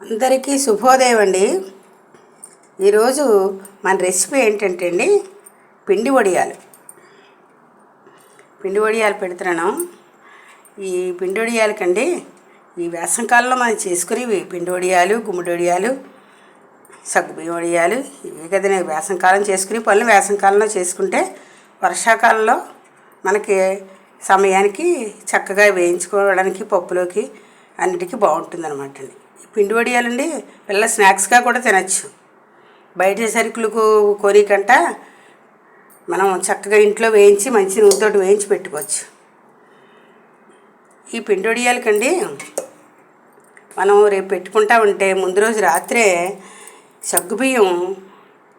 అందరికీ శుభోదయం అండి. ఈరోజు మన రెసిపీ ఏంటంటే అండి, పిండి వడియాలు పెడుతున్నాను. ఈ పిండి వడియాలకండి ఈ వేసవికాలంలో మనం చేసుకునేవి పిండి వడియాలు, గుమ్మడి వడియాలు, సగ్గుబియ్యం వడియాలు. ఇవి కదండి వేసవికాలం చేసుకుని పనులు వేసవికాలంలో చేసుకుంటే వర్షాకాలంలో మనకి సమయానికి చక్కగా వేయించుకోవడానికి పప్పులోకి అన్నిటికీ బాగుంటుంది అనమాట అండి. పిండి వడియాలండి పిల్లల స్నాక్స్గా కూడా తినచ్చు. బయట సరుకులకు కొనికంట మనం చక్కగా ఇంట్లో వేయించి మంచి నూనెతోటి వేయించి పెట్టుకోవచ్చు. ఈ పిండి వడియాలకండి మనం రేపు పెట్టుకుంటా ఉంటే ముందు రోజు రాత్రే సగ్గుబియ్యం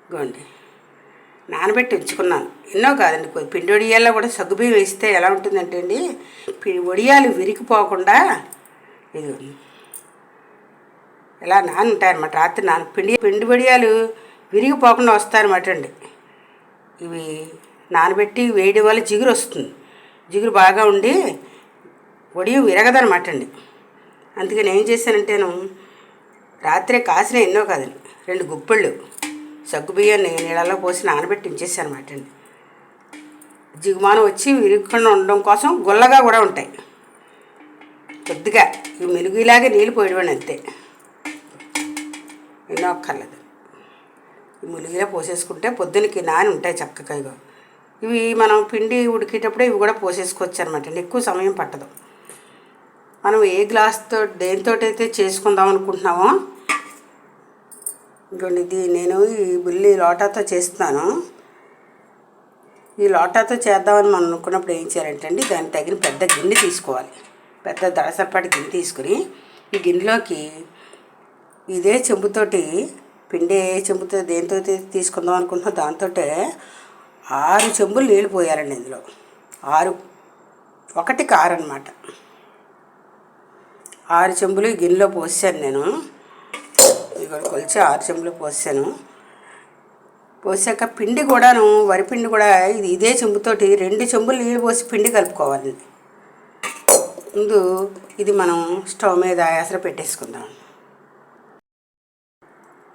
ఇగోండి నానబెట్టి ఉంచుకున్నాను. ఎన్నో కాదండి, పిండి వడియాల్లో కూడా సగ్గుబియ్యం వేస్తే ఎలా ఉంటుందంటే అండి, వడియాలు విరిగిపోకుండా ఇది ఇలా ఉంటాయన్నమాట. రాత్రి పిండి వడియాలు విరిగిపోకుండా వస్తాయన్నమాట అండి. ఇవి నానబెట్టి వేయడం వల్ల జిగురు వస్తుంది. జిగురు బాగా ఉండి వడియం విరగదనమాట అండి. అందుకని ఏం చేశానంటేను రాత్రే కాసిన ఎన్నో కాదండి 2 గుప్పెళ్ళు సగ్గుబియ్యాన్ని నీళ్ళలో పోసి నానబెట్టి ఉంచేసాను అనమాట అండి. జిగుమానం వచ్చి విరగకుండా ఉండడం కోసం గుల్లగా కూడా ఉంటాయి. కొద్దిగా ఈ మెలుగులాగే నీళ్ళు పోయడం అంతే, ఎన్నో అక్కర్లేదు. ఈ ములిగిలా పోసేసుకుంటే పొద్దునకి నాని ఉంటాయి చక్కగా. ఇవి మనం పిండి ఉడికేటప్పుడే ఇవి కూడా పోసేసుకోవచ్చు అనమాట. ఎక్కువ సమయం పట్టదు. మనం ఏ గ్లాస్తో దేనితోటైతే చేసుకుందాం అనుకుంటున్నామో, ఇంకోండి ఇది నేను ఈ బుల్లి లోటాతో చేస్తున్నాను. ఈ లోటాతో చేద్దామని మనం అనుకున్నప్పుడు ఏం చేయాలంటే అండి, దానికి తగిన పెద్ద గిన్నె తీసుకోవాలి. పెద్ద దళసపాటి గిన్నె తీసుకుని ఈ గిన్నెలోకి ఇదే చెంబుతోటి పిండి చెంబుతో దేంతో తీసుకుందాం అనుకుంటున్నా దాంతో 6 చెంబులు నీళ్ళు పోయాలండి. ఇందులో 6 1కి 6 అనమాట. 6 చెంబులు గిన్నెలో పోసాను నేను. ఇక్కడ కొలిచి 6 చెంబులు పోసాను. పోసాక పిండి కూడాను వరిపిండి కూడా ఇదే చెంబుతోటి 2 చెంబులు నీళ్ళు పోసి పిండి కలుపుకోవాలండి. ముందు ఇది మనం స్టవ్ మీద ఎసరు పెట్టేసుకుందాం.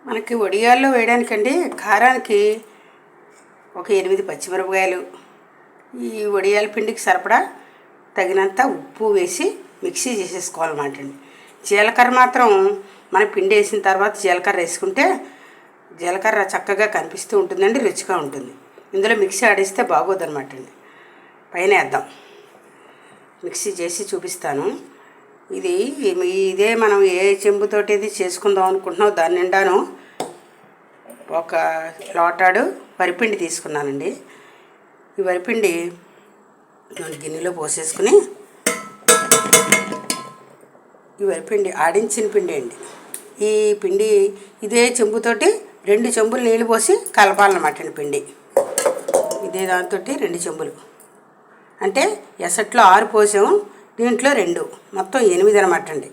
మనకి వడియాల్లో వేయడానికండి కారానికి ఒక 8 పచ్చిమిరపకాయలు, ఈ వడియాల పిండికి సరిపడా తగినంత ఉప్పు వేసి మిక్సీ చేసేసుకోవాలన్నమాట అండి. జీలకర్ర మాత్రం మన పిండి వేసిన తర్వాత జీలకర్ర వేసుకుంటే జీలకర్ర చక్కగా కనిపిస్తూ ఉంటుందండి, రుచిగా ఉంటుంది. ఇందులో మిక్సీ ఆడిస్తే బాగోదన్నమాట అండి. పైన వేద్దాం, మిక్సీ చేసి చూపిస్తాను. ఇదే మనం ఏ చెంబుతోటి ఇది చేసుకుందాం అనుకుంటున్నాం దాని నిండాను ఒక లోటాడు వరిపిండి తీసుకున్నానండి. ఈ వరిపిండి గిన్నెలో పోసేసుకుని, ఈ వరిపిండి ఆడించిన పిండి అండి. ఈ పిండి ఇదే చెంబుతోటి 2 చెంబులు నీళ్ళు పోసి కలపాలన్నమాట అండి. పిండి ఇదే దాంతో 2 చెంబులు అంటే ఎసట్లో 6 పోసాము, దీంట్లో 2 మొత్తం 8 అనమాట అండి.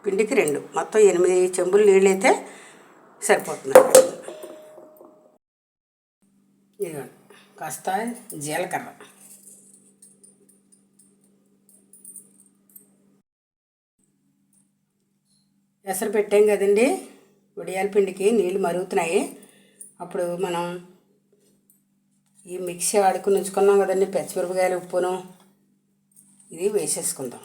పిండికి 2 మొత్తం 8 చెంబులు నీళ్ళు అయితే సరిపోతుంది. ఇదిగోండి కాస్త జీలకర్ర, ఎసరు పెట్టాం కదండి. వడియాల పిండికి నీళ్ళు మరుగుతున్నాయి. అప్పుడు మనం ఈ మిక్సీ ఆడుకుని ఉంచుకున్నాం కదండి, పచ్చిమిరపకాయలు, ఉప్పును ఇది వేసేసుకుందాం.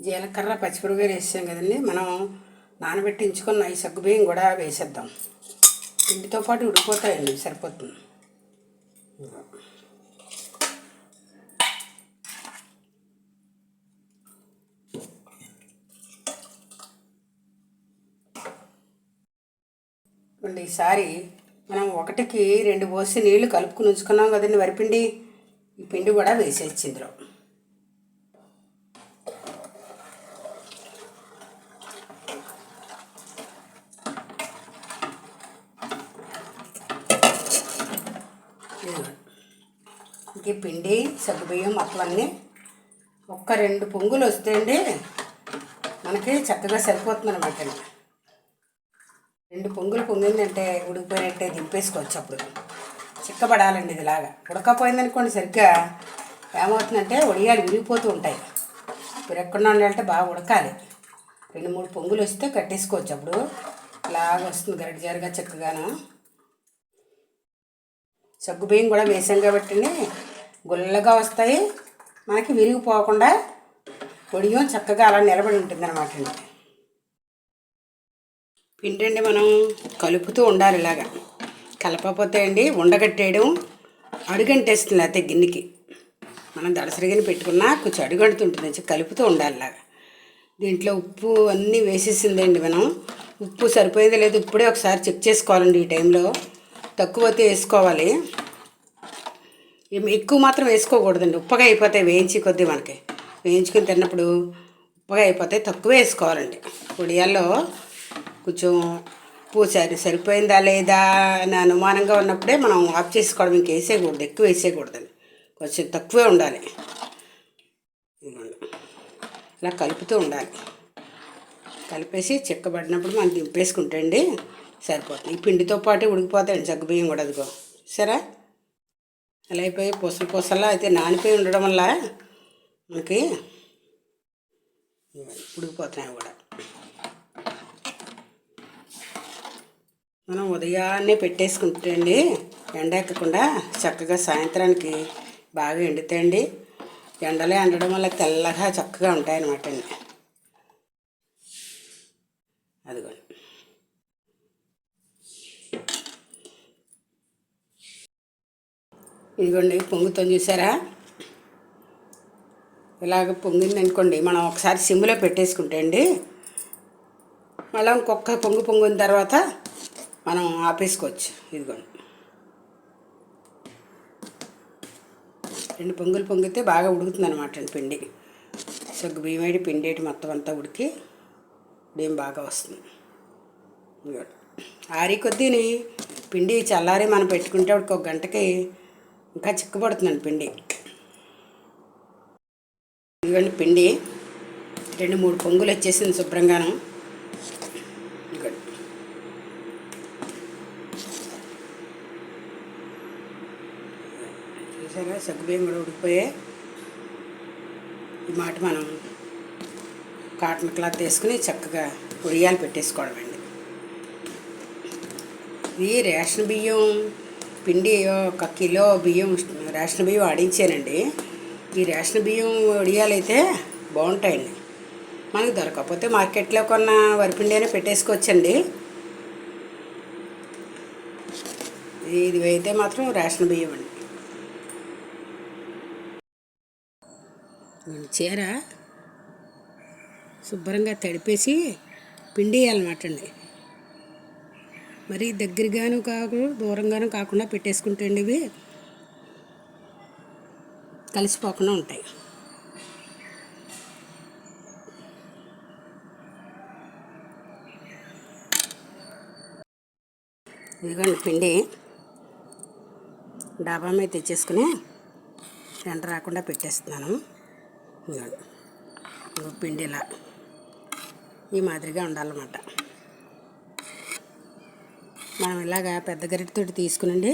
జీలకర్ర పచ్చిమిరపకాయలు వేసాం కదండి, మనం నానబెట్టి ఉంచుకున్న ఈ సగ్గుబియ్యం కూడా వేసేద్దాం. పిండితో పాటు ఉడికిపోతాయండి, సరిపోతుంది. ఈసారి మనం 1కి 2 పోసి నీళ్లు కలుపుకుని ఉంచుకున్నాం కదండి వరిపిండి, ఈ పిండి కూడా వేసేసి ఇందులో ఈ పిండి సగ్గుబియ్యం మొత్తం అన్నీ 1-2 పొంగులు వస్తే అండి మనకి చక్కగా సరిపోతుంది అనమాట అండి. 2 పొంగులు పొంగిందంటే ఉడికిపోయినట్టే దింపేసుకోవచ్చు. అప్పుడు చిక్కబడాలండి. ఇదిలాగా ఉడకపోయిందనుకోండి సరిగ్గా ఏమవుతుందంటే వడియాలు విరిగిపోతూ ఉంటాయి. విరగకుండా ఉండాలంటే బాగా ఉడకాలి. 2-3 పొంగులు వస్తే కట్టేసుకోవచ్చు. అప్పుడు ఇలాగ వస్తుంది గరిట జారుగా చక్కగాను. సగ్గుబియ్యం కూడా వేసాం కాబట్టి గుల్లగా వస్తాయి. మనకి విరిగిపోకుండా వడియం చక్కగా అలా నిలబడి ఉంటుంది అనమాట అండి. పిండి అండి మనం కలుపుతూ ఉండాలి. ఇలాగా కలపకపోతే అండి ఉండగట్టేయడం అడుగంటేస్తుంది. లేకపోతే గిన్నెకి మనం దడసరిగిన పెట్టుకున్నా కొంచెం అడుగంటుతుంటుంది. కలుపుతూ ఉండాలి ఇలాగా. దీంట్లో ఉప్పు అన్నీ వేసేసిందండి. మనం ఉప్పు సరిపోయేది లేదు ఇప్పుడే ఒకసారి చెక్ చేసుకోవాలండి. ఈ టైంలో తక్కువైతే వేసుకోవాలి, ఎక్కువ మాత్రం వేసుకోకూడదండి. ఉప్పగా అయిపోతాయి వేయించి మనకి వేయించుకొని తిన్నప్పుడు ఉప్పగా అయిపోతాయి. తక్కువ వేసుకోవాలండి. వడియాల్లో కొంచెం ఉప్పు సరిపోయిందా లేదా అని అనుమానంగా ఉన్నప్పుడే మనం ఆఫ్ చేసుకోవడం. ఇంక వేసేయకూడదు, ఎక్కువ వేసేయకూడదండి. కొంచెం తక్కువే ఉండాలి. ఇలా కలుపుతూ ఉండాలి. కలిపేసి చిక్కబడినప్పుడు మనం దింపేసుకుంటే అండి సరిపోతుంది. ఈ పిండితో పాటు ఉడికిపోతాయండి సగ్గుబియ్యం కూడా. అదిగో సరే అలా అయిపోయి పూసలా అయితే నానిపోయి ఉండడం వల్ల మనకి ఉడికిపోతున్నాయి కూడా. మనం ఉదయాన్నే పెట్టేసుకుంటే అండి ఎండెక్కకుండా చక్కగా సాయంత్రానికి బాగా ఎండుతాయండి. ఎండలో ఎండడం వల్ల తెల్లగా చక్కగా ఉంటాయన్నమాట అండి. అదిగోండి ఇదిగోండి పొంగుతుంది చూసారా. ఇలాగ పొంగింది అనుకోండి మనం ఒకసారి సిమ్లో పెట్టేసుకుంటే అండి మళ్ళీ ఇంకొక పొంగిన తర్వాత మనం ఆపేసుకోవచ్చు. ఇదిగోండి 2 పొంగులు పొంగితే బాగా ఉడుకుతుంది అనమాట అండి పిండి. సగ్గు బియ్యం పిండి మొత్తం అంతా ఉడికి బియ్యం బాగా వస్తుంది. ఆరి కొద్దీని పిండి చల్లారి మనం పెట్టుకుంటే ఒక గంటకి ఇంకా చిక్కబడుతుందండి పిండి. ఇదిగోండి పిండి 2-3 పొంగులు వచ్చేసింది శుభ్రంగాను. చూసారా సగ్గుబియ్యం కూడా ఉడికిపోయాయి. ఈ మాట మనం కాటన్ క్లాత్ వేసుకుని చక్కగా వడియాలు పెట్టేసుకోవడం అండి. ఇది రేషన్ బియ్యం పిండి 1 కిలో బియ్యం రేషన్ బియ్యం ఆడించానండి. ఈ రేషన్ బియ్యం వడియాలు అయితే బాగుంటాయండి. మనకు దొరకకపోతే మార్కెట్లో కొన్న వరిపిండి అయినా పెట్టేసుకోవచ్చండి. ఇది అయితే మాత్రం రేషన్ బియ్యం అండి. చీర శుభ్రంగా తడిపేసి పిండి వేయాలన్నమాట అండి. మరి దగ్గరగాను కాకుండా దూరంగాను కాకుండా పెట్టేసుకుంటే అండి ఇవి కలిసిపోకుండా ఉంటాయి. ఇదిగోండి పిండి డాబా మీద తెచ్చేసుకుని ఎండ రాకుండా పెట్టేస్తున్నాను. ఇదిగోండి పిండి ఇలా ఈ మాదిరిగా ఉండాలన్నమాట. మనం ఇలాగా పెద్ద గరిటెతో తీసుకునండి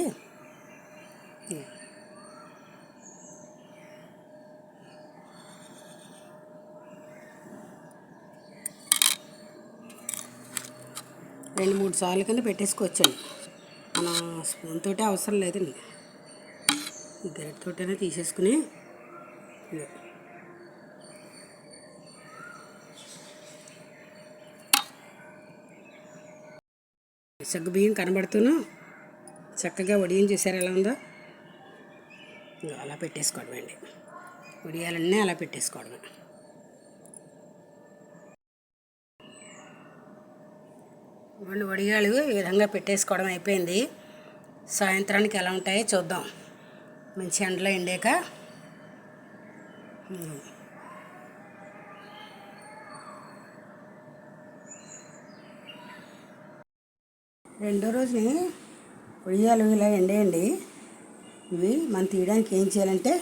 రెండు 3 సార్లు కింద పెట్టేసుకోవచ్చండి. మన స్పూన్ తోటే అవసరం లేదండి. గరిటెతోటనే తీసేసుకుని సగ్గు బియ్యం కనబడుతూను చక్కగా వడియం చూసారు ఎలా ఉందో. అలా పెట్టేసుకోవడం అండి. వడియాలన్నీ అలా పెట్టేసుకోవడమే. వడియాలు ఈ విధంగా పెట్టేసుకోవడం అయిపోయింది. సాయంత్రానికి ఎలా ఉంటాయో చూద్దాం. మంచి ఎండలో ఎండాక రెండో రోజుని వడియాలు ఇలా ఎండేయండి. ఇవి మనం తీయడానికి ఏం చేయాలంటే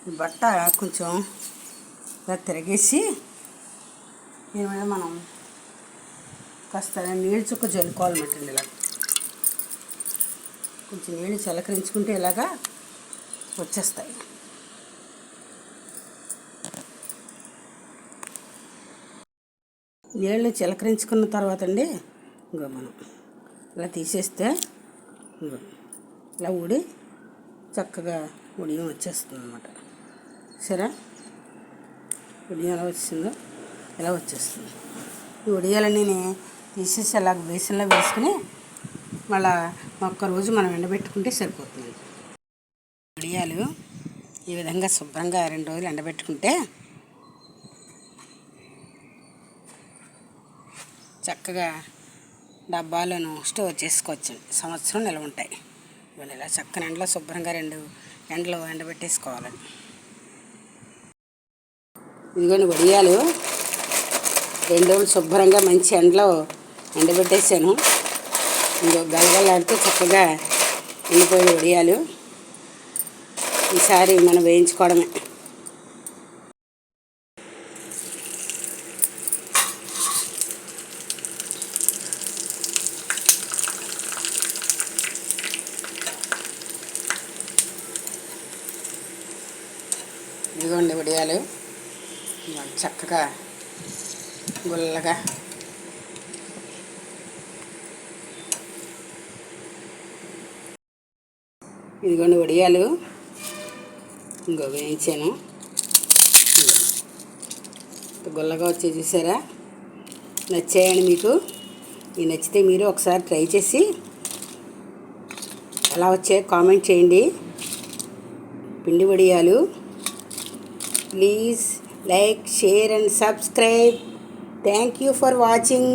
ఈ బట్ట కొంచెం ఇలా తిరగేసి దీని మీద మనం కాస్త నీళ్ళు చుక్క జల్లుకోవాలన్నమాట అండి. ఇలా కొంచెం నీళ్ళు చిలకరించుకుంటే ఇలాగా వచ్చేస్తాయి. నీళ్ళు చిలకరించుకున్న తర్వాత అండి ఇంకో మనం ఇలా తీసేస్తే ఇంకో ఇలా ఊడి చక్కగా ఉడియం వచ్చేస్తుంది అన్నమాట. సరే, ఉడియం ఎలా వచ్చిందో ఇలా వచ్చేస్తుంది. ఈ ఉడియాలన్నీ తీసేసి అలా బేసన్లో వేసుకుని మళ్ళీ ఒక్కరోజు మనం ఎండబెట్టుకుంటే సరిపోతుంది. ఉడియాలు ఈ విధంగా శుభ్రంగా 2 రోజులు ఎండబెట్టుకుంటే చక్కగా డబ్బాలను స్టోర్ చేసుకోవచ్చు, సంవత్సరం నిల్వ ఉంటాయి. ఇవన్నీ ఇలా చక్కని ఎండలో శుభ్రంగా 2 ఎండలో ఎండబెట్టేసుకోవాలని. ఇదిగోండి వడియాలు 2 రోజులు శుభ్రంగా మంచి ఎండలో ఎండబెట్టేసాను. ఇంకో గలగలాడితే చక్కగా ఎండిపోయిన వడియాలు. ఈసారి మనం వేయించుకోవడమే. ఇదిగోండి వడియాలు చక్కగా గుల్లగా ఇదిగోండి వడియాలు ఇంకో వేయించాను. గుల్లగా వచ్చి చూసారా? నచ్చాయండి మీకు? ఈ నచ్చితే మీరు ఒకసారి ట్రై చేసి ఎలా వచ్చాయో కామెంట్ చేయండి. పిండి వడియాలు. Please like, share and subscribe. Thank you for watching.